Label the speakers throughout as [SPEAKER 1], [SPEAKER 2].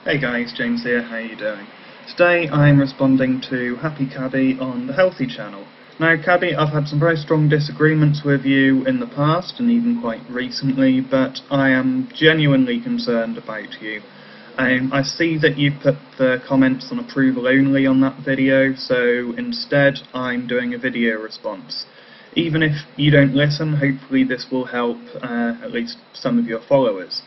[SPEAKER 1] Hey guys, James here, how you doing? Today I'm responding to Happy Cabby on the Healthy channel. Now Cabby, I've had some very strong disagreements with you in the past and even quite recently, but I am genuinely concerned about you. I see that you put the comments on approval only on that video, so instead I'm doing a video response. Even if you don't listen, hopefully this will help at least some of your followers.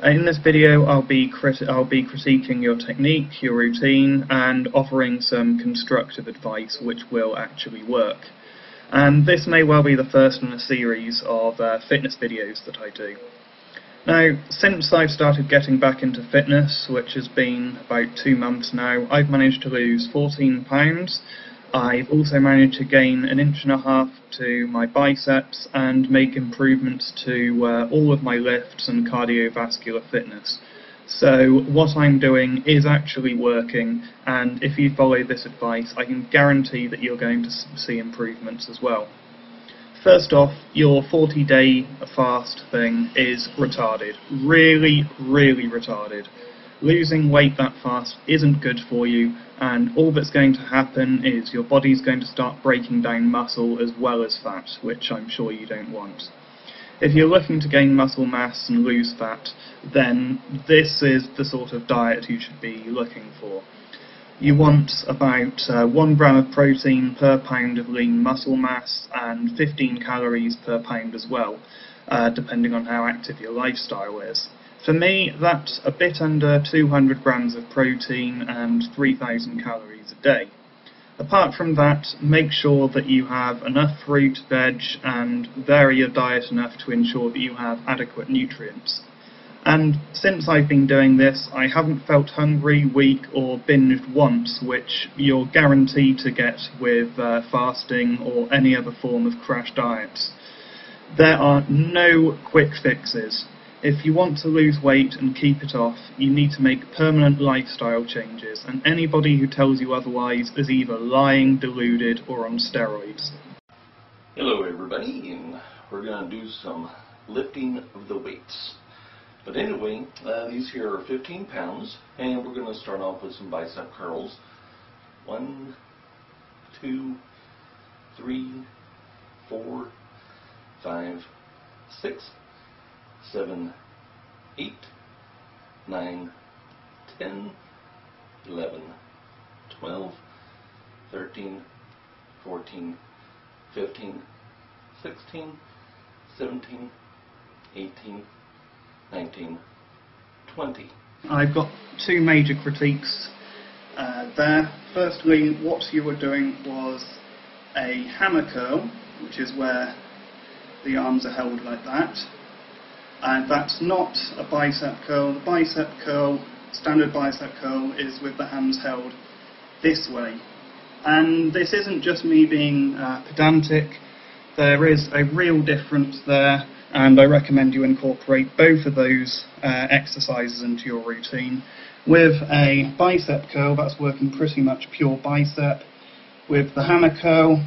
[SPEAKER 1] In this video I'll be critiquing your technique, your routine, and offering some constructive advice which will actually work. And this may well be the first in a series of fitness videos that I do. Now, since I've started getting back into fitness, which has been about 2 months now, I've managed to lose 14 pounds. I've also managed to gain 1.5 inches to my biceps and make improvements to all of my lifts and cardiovascular fitness. So what I'm doing is actually working, and if you follow this advice I can guarantee that you're going to see improvements as well. First off, your 40-day fast thing is retarded. Really, really retarded. Losing weight that fast isn't good for you, and all that's going to happen is your body's going to start breaking down muscle as well as fat, which I'm sure you don't want. If you're looking to gain muscle mass and lose fat, then this is the sort of diet you should be looking for. You want about 1 gram of protein per pound of lean muscle mass and 15 calories per pound as well, depending on how active your lifestyle is. For me, that's a bit under 200 grams of protein and 3,000 calories a day. Apart from that, make sure that you have enough fruit, veg, and vary your diet enough to ensure that you have adequate nutrients. And since I've been doing this, I haven't felt hungry, weak, or binged once, which you're guaranteed to get with fasting or any other form of crash diets. There are no quick fixes. If you want to lose weight and keep it off, you need to make permanent lifestyle changes, and anybody who tells you otherwise is either lying, deluded, or on steroids.
[SPEAKER 2] Hello everybody, and we're going to do some lifting of the weights. But anyway, these here are 15 pounds, and we're going to start off with some bicep curls. 1, 2, 3, 4, 5, 6, 7, 8, 9, 10, 11, 12, 13, 14, 15, 16, 17, 18, 19, 20.
[SPEAKER 1] I've got 2 major critiques there. Firstly, what you were doing was a hammer curl, which is where the arms are held like that. And that's not a bicep curl. The bicep curl, standard bicep curl, is with the hands held this way. And this isn't just me being pedantic. There is a real difference there, and I recommend you incorporate both of those exercises into your routine. With a bicep curl, that's working pretty much pure bicep. With the hammer curl,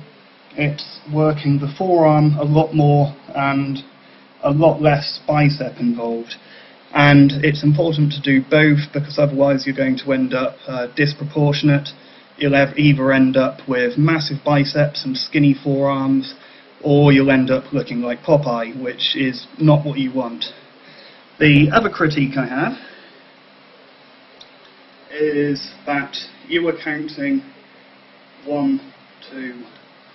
[SPEAKER 1] it's working the forearm a lot more and a lot less bicep involved. And it's important to do both, because otherwise you're going to end up disproportionate. You'll either end up with massive biceps and skinny forearms, or you'll end up looking like Popeye, which is not what you want. The other critique I have is that you were counting 1, 2,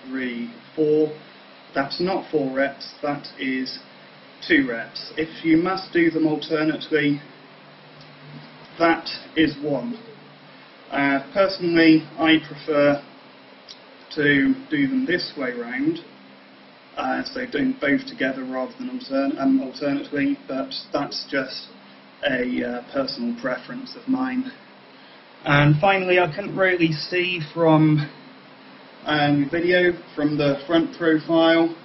[SPEAKER 1] 3, 4. That's not 4 reps, that is 2 reps. If you must do them alternately, that is 1. Personally, I prefer to do them this way round, so doing both together rather than alternately, but that's just a personal preference of mine. And finally, I couldn't really see from the video, from the front profile,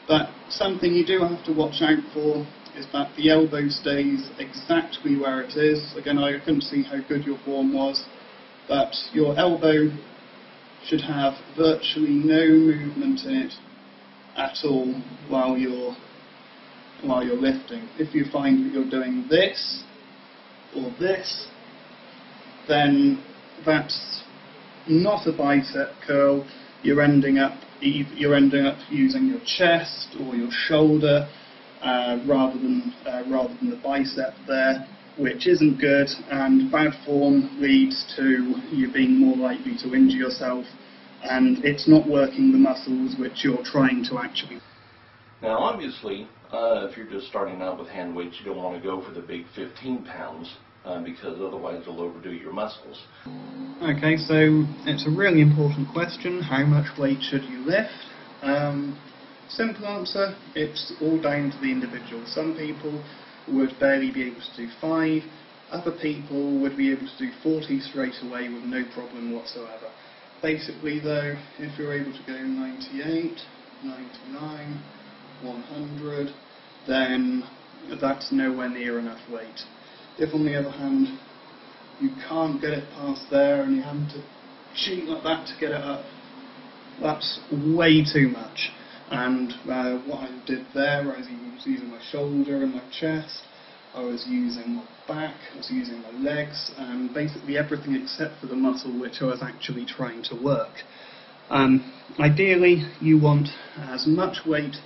[SPEAKER 1] but something you do have to watch out for is that the elbow stays exactly where it is. Again, I couldn't see how good your form was, but your elbow should have virtually no movement in it at all while you're lifting. If you find that you're doing this or this,
[SPEAKER 3] then that's not a bicep curl. You're ending up using your chest or your shoulder rather than the bicep there, which isn't good, and bad form leads to you being more likely to injure yourself, and it's not working the muscles which you're trying to actually.
[SPEAKER 2] Now obviously, if you're just starting out with hand weights, you don't want to go for the big 15 pounds because otherwise you'll overdo your muscles.
[SPEAKER 1] Okay, so it's a really important question: how much weight should you lift? Simple answer, it's all down to the individual. Some people would barely be able to do 5, other people would be able to do 40 straight away with no problem whatsoever. Basically though, if you're able to go 98, 99, 100, then that's nowhere near enough weight. If on the other hand you can't get it past there and you have to cheat like that to get it up, that's way too much. And what I did there, I was using my shoulder and my chest, I was using my back, I was using my legs, and basically everything except for the muscle which I was actually trying to work. Ideally, you want as much weight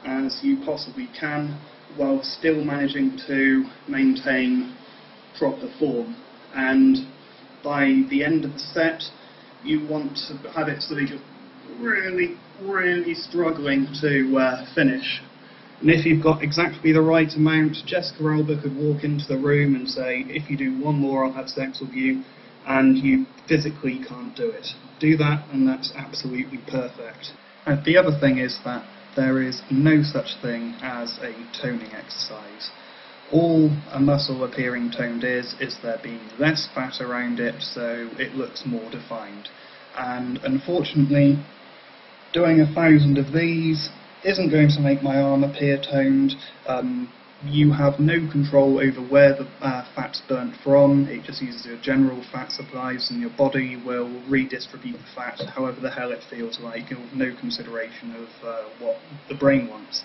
[SPEAKER 1] as you possibly can while still managing to maintain proper form. And by the end of the set, you want to have it so that you're really struggling to finish. And if you've got exactly the right amount, Jessica Alba could walk into the room and say, if you do one more, I'll have sex with you, and you physically can't do it. Do that, and that's absolutely perfect. And the other thing is that there is no such thing as a toning exercise. All a muscle appearing toned is there being less fat around it, so it looks more defined. And unfortunately, doing 1,000 of these isn't going to make my arm appear toned. You have no control over where the fat's burnt from. It just uses your general fat supplies, and your body will redistribute the fat however the hell it feels like, no consideration of what the brain wants.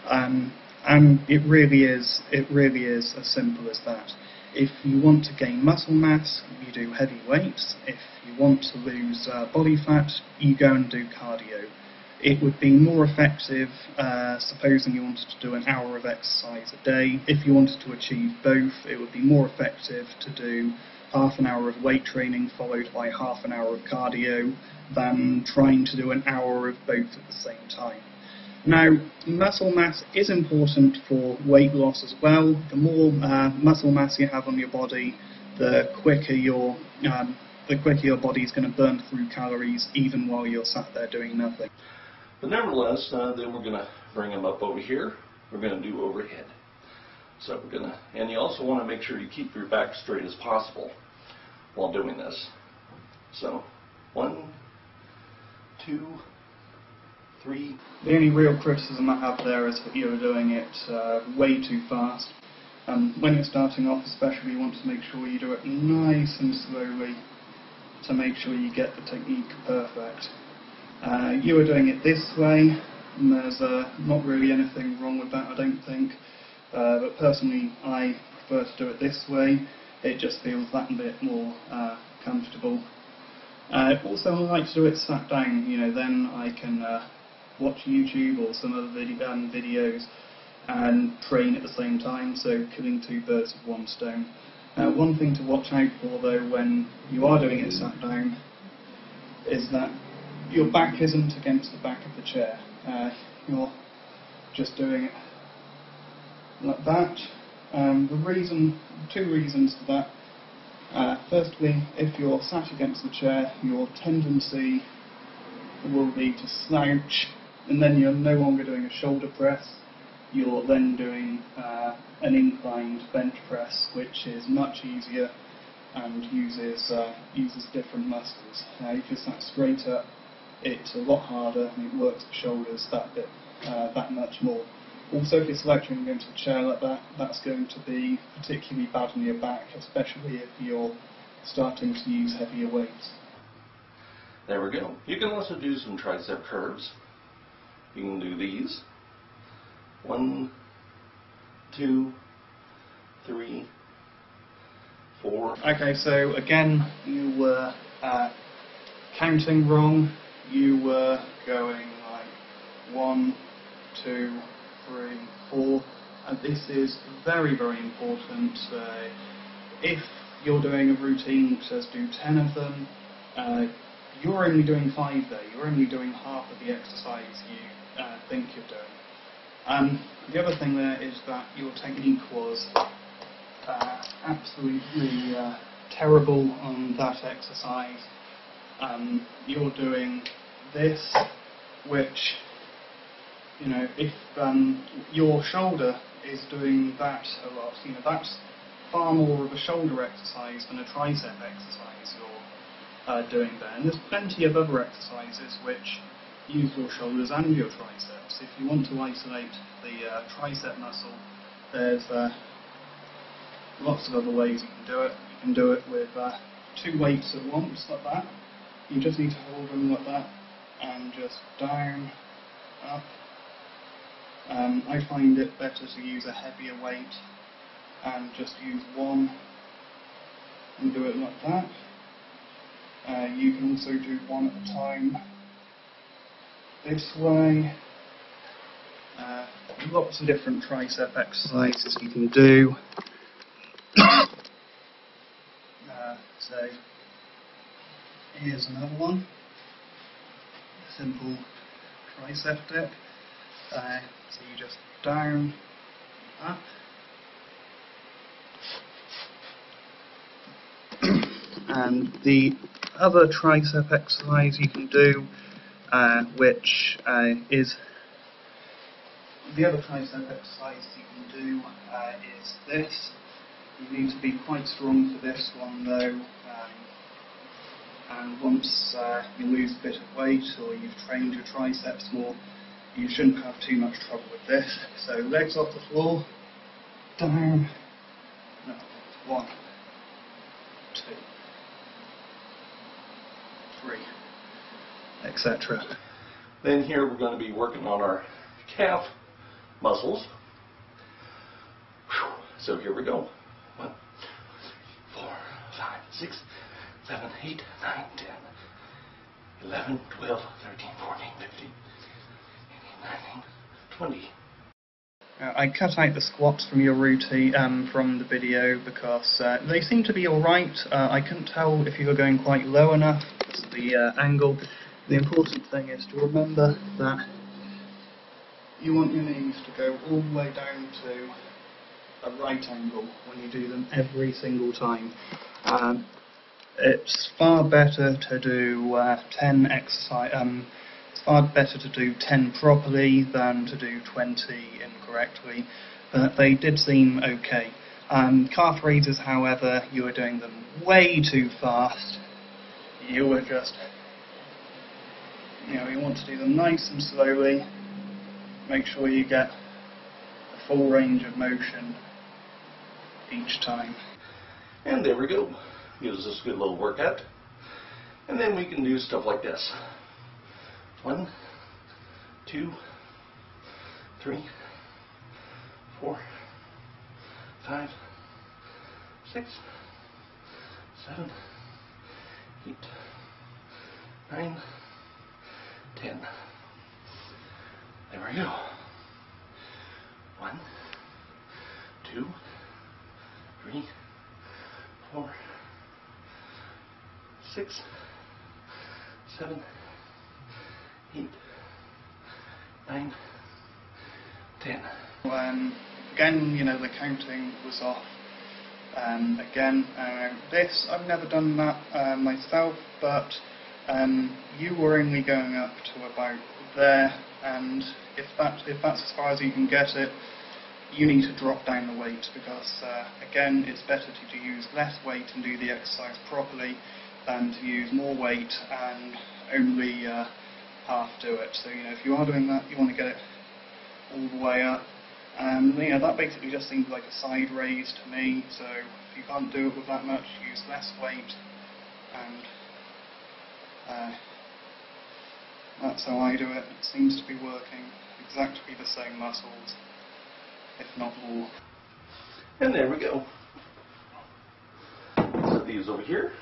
[SPEAKER 1] And it really is as simple as that. If you want to gain muscle mass, you do heavy weights. If you want to lose body fat, you go and do cardio. It would be more effective, supposing you wanted to do an hour of exercise a day. If you wanted to achieve both, it would be more effective to do half an hour of weight training followed by half an hour of cardio than trying to do an hour of both at the same time. Now, muscle mass is important for weight loss as well. The more muscle mass you have on your body, the quicker your body's going to burn through calories even while you're sat there doing nothing.
[SPEAKER 2] But nevertheless, then we're going to bring them up over here. We're going to do overhead. So we're going to, and you also want to make sure you keep your back straight as possible while doing this. So, 1, 2, 3.
[SPEAKER 1] The only real criticism I have there is that you're doing it way too fast. When you're starting off especially, you want to make sure you do it nice and slowly to make sure you get the technique perfect. You are doing it this way, and there's not really anything wrong with that, I don't think. But personally, I prefer to do it this way. It just feels that bit more comfortable. Also, I like to do it sat down. Then I can watch YouTube or some other videos and train at the same time. So killing 2 birds with 1 stone. One thing to watch out for, though, when you are doing it sat down, is that your back isn't against the back of the chair. You're just doing it like that. Two reasons for that. Firstly, if you're sat against the chair, your tendency will be to slouch, and then you're no longer doing a shoulder press. You're then doing an inclined bench press, which is much easier and uses different muscles. If you're sat straight up, it's a lot harder and it works the shoulders that much more. Also, if you're slouching against a chair like that, that's going to be particularly bad on your back, especially if you're starting to use heavier weights.
[SPEAKER 2] There we go. You can also do some tricep curves. You can do these. 1, 2, 3, 4.
[SPEAKER 3] Okay, so again, you were counting wrong. You were going like 1, 2, 3, 4, and this is very, very important. If you're doing a routine which says do 10 of them, you're only doing 5 there. You're only doing half of the exercise you think you're doing. The other thing there is that your technique was absolutely terrible on that exercise. You're doing this, which, you know, if your shoulder is doing that a lot, you know, that's far more of a shoulder exercise than a tricep exercise you're doing there. And there's plenty of other exercises which use your shoulders and your triceps. If you want to isolate the tricep muscle, there's lots of other ways you can do it. You can do it with 2 weights at once, like that. You just need to hold them like that, and just down, up. I find it better to use a heavier weight and just use one and do it like that. You can also do one at a time this way. Lots of different tricep exercises you can do. So here's another one, a simple tricep dip. So you just down, up. And the other tricep exercise you can do, which is the other tricep exercise you can do is this. You need to be quite strong for this one though, and once you lose a bit of weight or you've trained your triceps more, you shouldn't have too much trouble with this. So legs off the floor, down, no, 1, 2, 3, etc.
[SPEAKER 2] Then here we're going to be working on our calf muscles. Whew. So here we go. 1, 4, 5, 6, 7, 8, 9, 10, 11, 12, 13, 14, 15, 18, 19, 20.
[SPEAKER 3] I cut out the squats from your routine, from the video, because they seem to be alright. I couldn't tell if you were going quite low enough because of the angle. The important thing is to remember that you want your knees to go all the way down to a right angle when you do them every single time. It's far better to do 10 exercise. It's far better to do 10 properly than to do 20 incorrectly, but they did seem okay. Calf raises, however, you were doing them way too fast. You were just, you want to do them nice and slowly. Make sure you get a full range of motion each time.
[SPEAKER 2] And there we go. Gives us a good little workout. And then we can do stuff like this. 1, 2, 3, 4, 5, 6, 7, 8, 9, 10. There we go. 1, 2, 3, 4, 6, 7, 8, 9, 10.
[SPEAKER 3] Again, the counting was off. Again, this, I've never done that myself, but you were only going up to about there, and if that's as far as you can get it, you need to drop down the weight, because again, it's better to use less weight and do the exercise properly than to use more weight and only half do it. So if you are doing that, you want to get it all the way up. That basically just seems like a side raise to me, so if you can't do it with that much, use less weight, and that's how I do it. It seems to be working exactly the same muscles, if not more.
[SPEAKER 2] And there we go. these over here.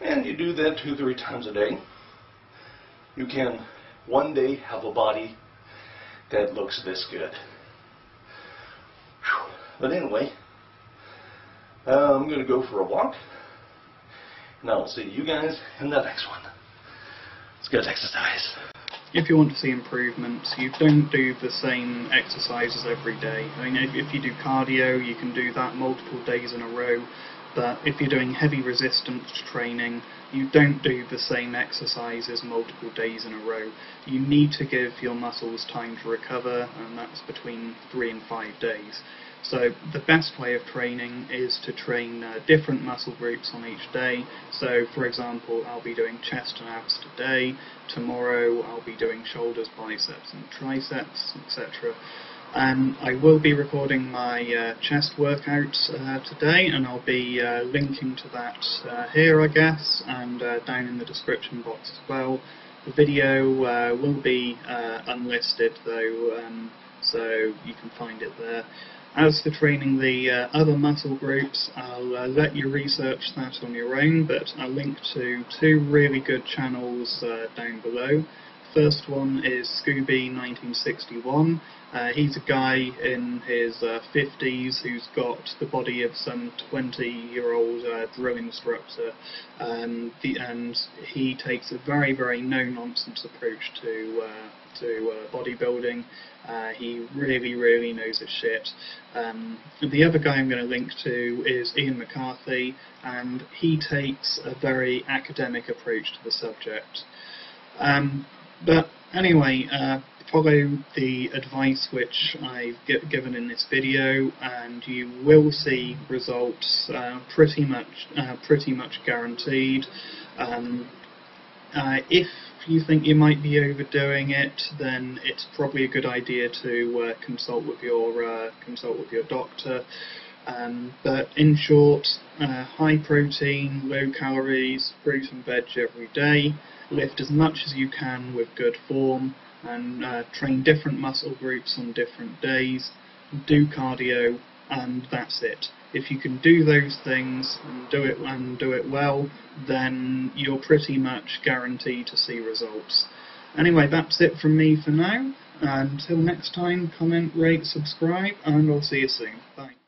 [SPEAKER 2] And you do that 2-3 times a day. You can one day have a body that looks this good. Whew. But anyway, I'm going to go for a walk. And I'll see you guys in the next one. It's good exercise.
[SPEAKER 1] If you want to see improvements, you don't do the same exercises every day. I mean, if you do cardio, you can do that multiple days in a row, but if you're doing heavy resistance training, you don't do the same exercises multiple days in a row. You need to give your muscles time to recover, and that's between 3 and 5 days. So the best way of training is to train different muscle groups on each day. So for example, I'll be doing chest and abs today, tomorrow I'll be doing shoulders, biceps and triceps, etc. I will be recording my chest workouts today, and I'll be linking to that here, I guess, and down in the description box as well. The video will be unlisted though, so you can find it there. As for training the other muscle groups, I'll let you research that on your own, but I'll link to 2 really good channels down below. First one is Scooby1961. He's a guy in his 50s who's got the body of some 20-year-old drill instructor, and he takes a very, very no-nonsense approach to bodybuilding. He really, really knows his shit. The other guy I'm going to link to is Ian McCarthy, and he takes a very academic approach to the subject. But anyway, follow the advice which I've given in this video, and you will see results pretty much guaranteed. If you think you might be overdoing it, then it's probably a good idea to consult with your doctor. But in short, high protein, low calories, fruit and veg every day. Lift as much as you can with good form, and train different muscle groups on different days. Do cardio, and that's it. If you can do those things and do it well, then you're pretty much guaranteed to see results. Anyway, that's it from me for now. Until next time, comment, rate, subscribe, and I'll see you soon. Bye.